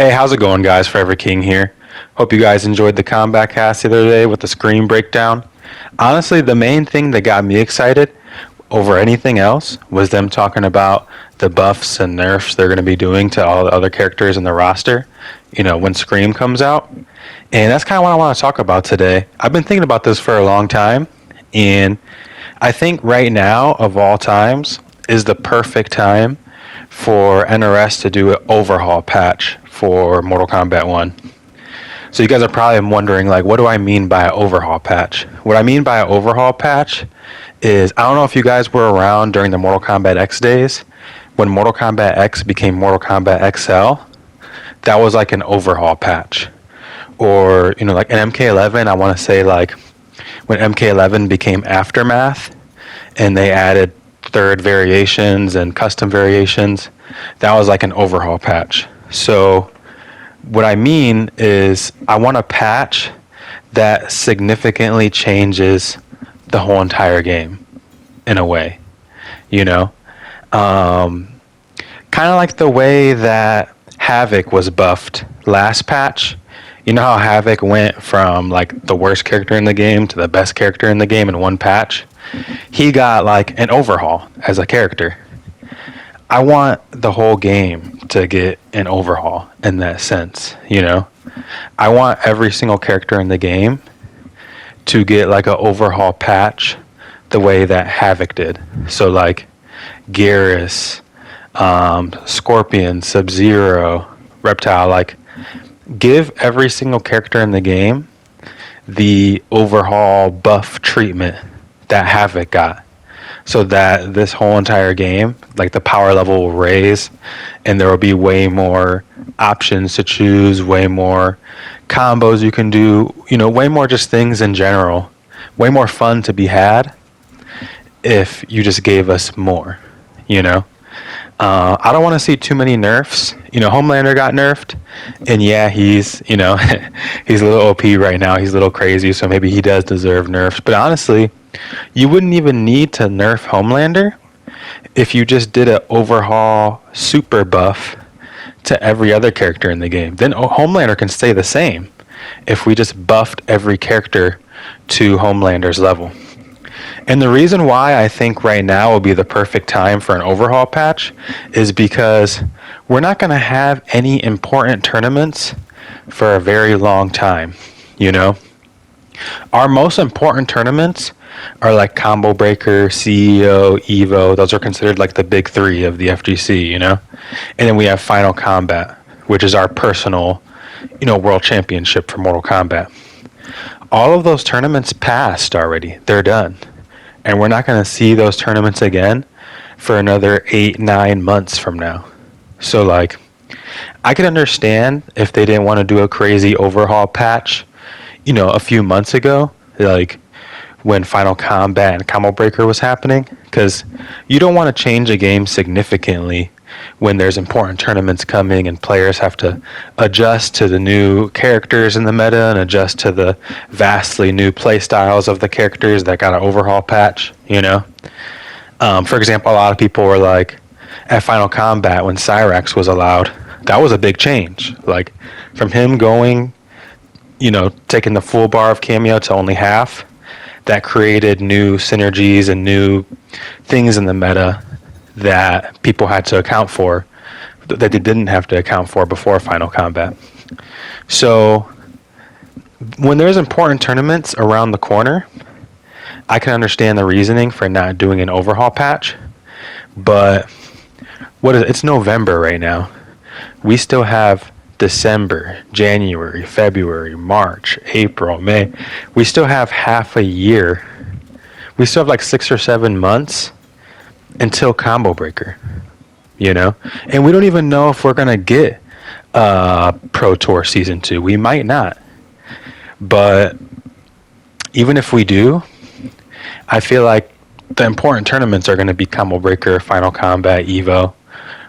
Hey, how's it going, guys? Forever King here. Hope you guys enjoyed the combat cast the other day with the screen breakdown. Honestly, the main thing that got me excited over anything else was them talking about the buffs and nerfs they're going to be doing to all the other characters in the roster, when Scream comes out. And that's kind of what I want to talk about today. I've been thinking about this for a long time, and I think right now, of all times, is the perfect time for NRS to do an overhaul patch for Mortal Kombat 1. So you guys are probably wondering, like, what do I mean by an overhaul patch? What I mean by an overhaul patch is, I don't know if you guys were around during the Mortal Kombat X days, when Mortal Kombat X became Mortal Kombat XL, that was like an overhaul patch. Or, like in MK11, I want to say, like, when MK11 became Aftermath, and they added third variations and custom variations, that was like an overhaul patch. So what I mean is, I want a patch that significantly changes the whole entire game in a way, kind of like the way that Havoc was buffed last patch. You know how Havoc went from like the worst character in the game to the best character in the game in one patch? He got like an overhaul as a character. I want the whole game to get an overhaul in that sense, I want every single character in the game to get like an overhaul patch the way that Havoc did. So like Garrus, Scorpion, Sub-Zero, Reptile, like give every single character in the game the overhaul buff treatment that Havoc got, so that this whole entire game, like the power level will raise, and there will be way more options to choose, way more combos you can do, way more just things in general, way more fun to be had if you just gave us more, I don't want to see too many nerfs. Homelander got nerfed, and yeah, he's, he's a little OP right now. He's a little crazy, so maybe he does deserve nerfs. But honestly, you wouldn't even need to nerf Homelander if you just did an overhaul super buff to every other character in the game. Then Homelander can stay the same if we just buffed every character to Homelander's level. And the reason why I think right now will be the perfect time for an overhaul patch is because we're not going to have any important tournaments for a very long time, Our most important tournaments are like Combo Breaker, CEO, Evo. Those are considered like the big three of the FGC, And then we have Final Combat, which is our personal, world championship for Mortal Kombat. All of those tournaments passed already. They're done. And we're not going to see those tournaments again for another 8-9 months from now. So, like, I could understand if they didn't want to do a crazy overhaul patch, a few months ago, like when Final Combat and Combo Breaker was happening, because you don't want to change a game significantly when there's important tournaments coming and players have to adjust to the new characters in the meta and adjust to the vastly new play styles of the characters that got an overhaul patch, For example, a lot of people were like, at Final Combat when Cyrax was allowed, that was a big change. Like, from him going, taking the full bar of cameo to only half, that created new synergies and new things in the meta that people had to account for that they didn't have to account for before Final Combat. So when there's important tournaments around the corner, I can understand the reasoning for not doing an overhaul patch. But it's November right now. We still have December, January, February, March, April, May. We still have half a year. We still have like 6 or 7 months until Combo Breaker, And we don't even know if we're going to get Pro Tour Season 2. We might not. But even if we do, I feel like the important tournaments are going to be Combo Breaker, Final Combat, Evo,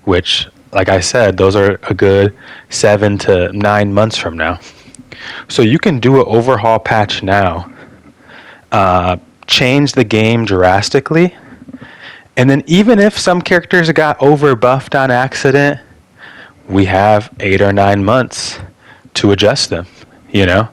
which, like I said, those are a good 7 to 9 months from now. So you can do an overhaul patch now, change the game drastically, and then even if some characters got over buffed on accident, we have 8 or 9 months to adjust them, you know?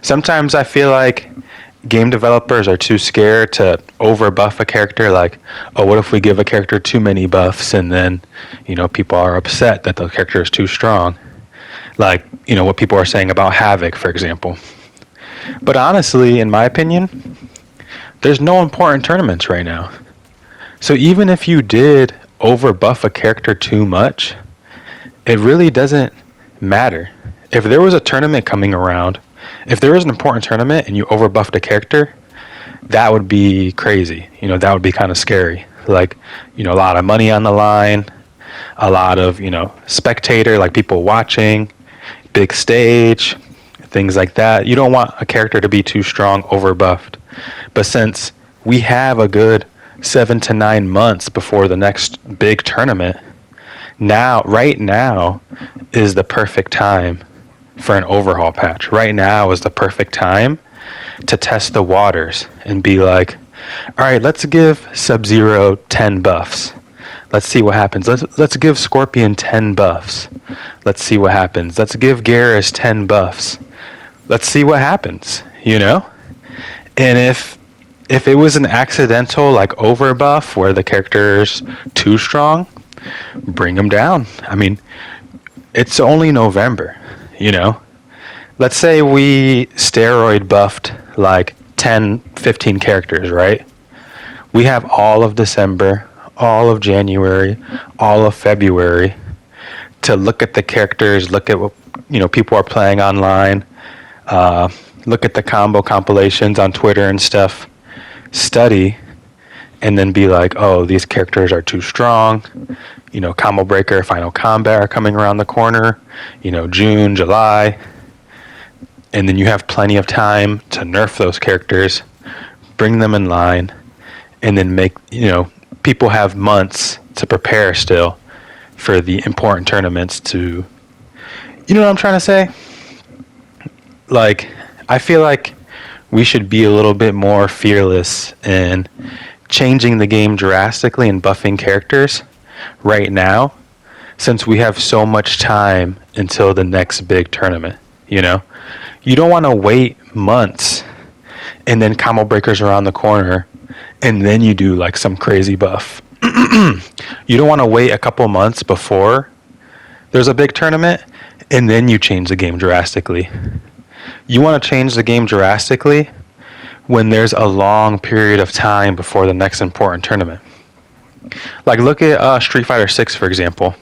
Sometimes I feel like game developers are too scared to over buff a character. Like, oh, what if we give a character too many buffs and then, people are upset that the character is too strong? Like, what people are saying about Havoc, for example. But honestly, in my opinion, there's no important tournaments right now. So even if you did over buff a character too much, it really doesn't matter. If there was a tournament coming around, if there was an important tournament and you over buffed a character, that would be crazy. That would be kind of scary. Like, a lot of money on the line, a lot of, spectator, like people watching, big stage, things like that. You don't want a character to be too strong, over buffed. But since we have a good 7 to 9 months before the next big tournament, right now is the perfect time for an overhaul patch. Right now is the perfect time to test the waters and be like, all right, let's give Sub-Zero 10 buffs. Let's see what happens. Let's give Scorpion 10 buffs. Let's see what happens. Let's give Garrus 10 buffs. Let's see what happens, And if it was an accidental like over buff where the character's too strong, bring them down. I mean, it's only November, Let's say we steroid buffed like 10, 15 characters, right? We have all of December, all of January, all of February to look at the characters, look at what people are playing online, look at the combo compilations on Twitter and stuff, study, and then be like, oh, these characters are too strong. Combo Breaker, Final Combat are coming around the corner, June, July. And then you have plenty of time to nerf those characters, bring them in line, and then make, people have months to prepare still for the important tournaments to, you know what I'm trying to say? Like, I feel like we should be a little bit more fearless in changing the game drastically and buffing characters right now, since we have so much time until the next big tournament, You don't want to wait months and then combo breakers around the corner and then you do like some crazy buff. You don't want to wait a couple months before there's a big tournament and then you change the game drastically. You want to change the game drastically when there's a long period of time before the next important tournament. Like, look at Street Fighter 6, for example.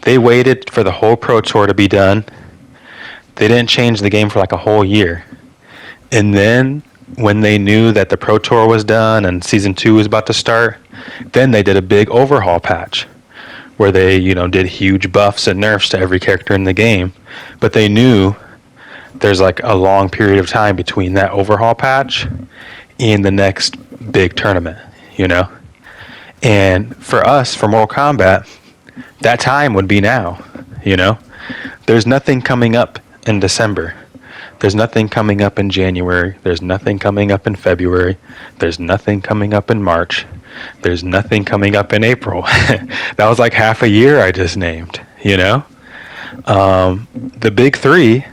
They waited for the whole Pro Tour to be done. They didn't change the game for like a whole year. And then when they knew that the Pro Tour was done and Season 2 was about to start, then they did a big overhaul patch where they, did huge buffs and nerfs to every character in the game. But they knew there's like a long period of time between that overhaul patch and the next big tournament, And for us, for Mortal Kombat, that time would be now, There's nothing coming up in December. There's nothing coming up in January. There's nothing coming up in February. There's nothing coming up in March. There's nothing coming up in April. That was like half a year I just named, The big three,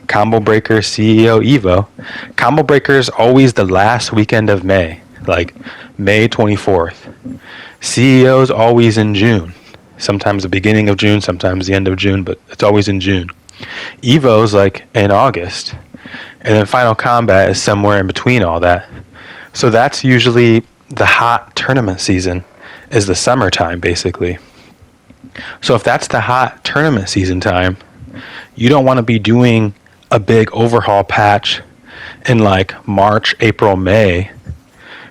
Combo Breaker, CEO, Evo. Combo Breaker is always the last weekend of May, like May 24th. CEO is always in June. Sometimes the beginning of June, sometimes the end of June, but it's always in June. Evo's like in August, and then Final Combat is somewhere in between all that. So that's usually the hot tournament season, is the summertime basically. So if that's the hot tournament season time, you don't want to be doing a big overhaul patch in like March, April, May,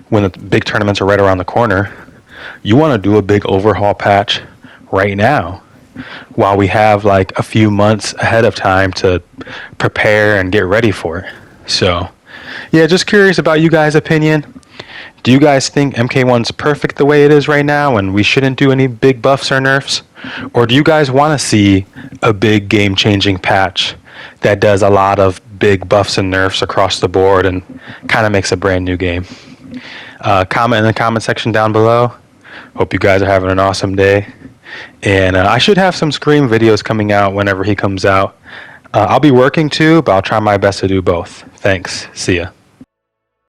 when the big tournaments are right around the corner. You want to do a big overhaul patch right now, while we have like a few months ahead of time to prepare and get ready for it. So, yeah, just curious about you guys' opinion. Do you guys think MK1's perfect the way it is right now and we shouldn't do any big buffs or nerfs? Or do you guys want to see a big game-changing patch that does a lot of big buffs and nerfs across the board and kind of makes a brand new game? Comment in the comment section down below. Hope you guys are having an awesome day. And I should have some Scream videos coming out whenever he comes out. I'll be working too, but I'll try my best to do both. Thanks. See ya.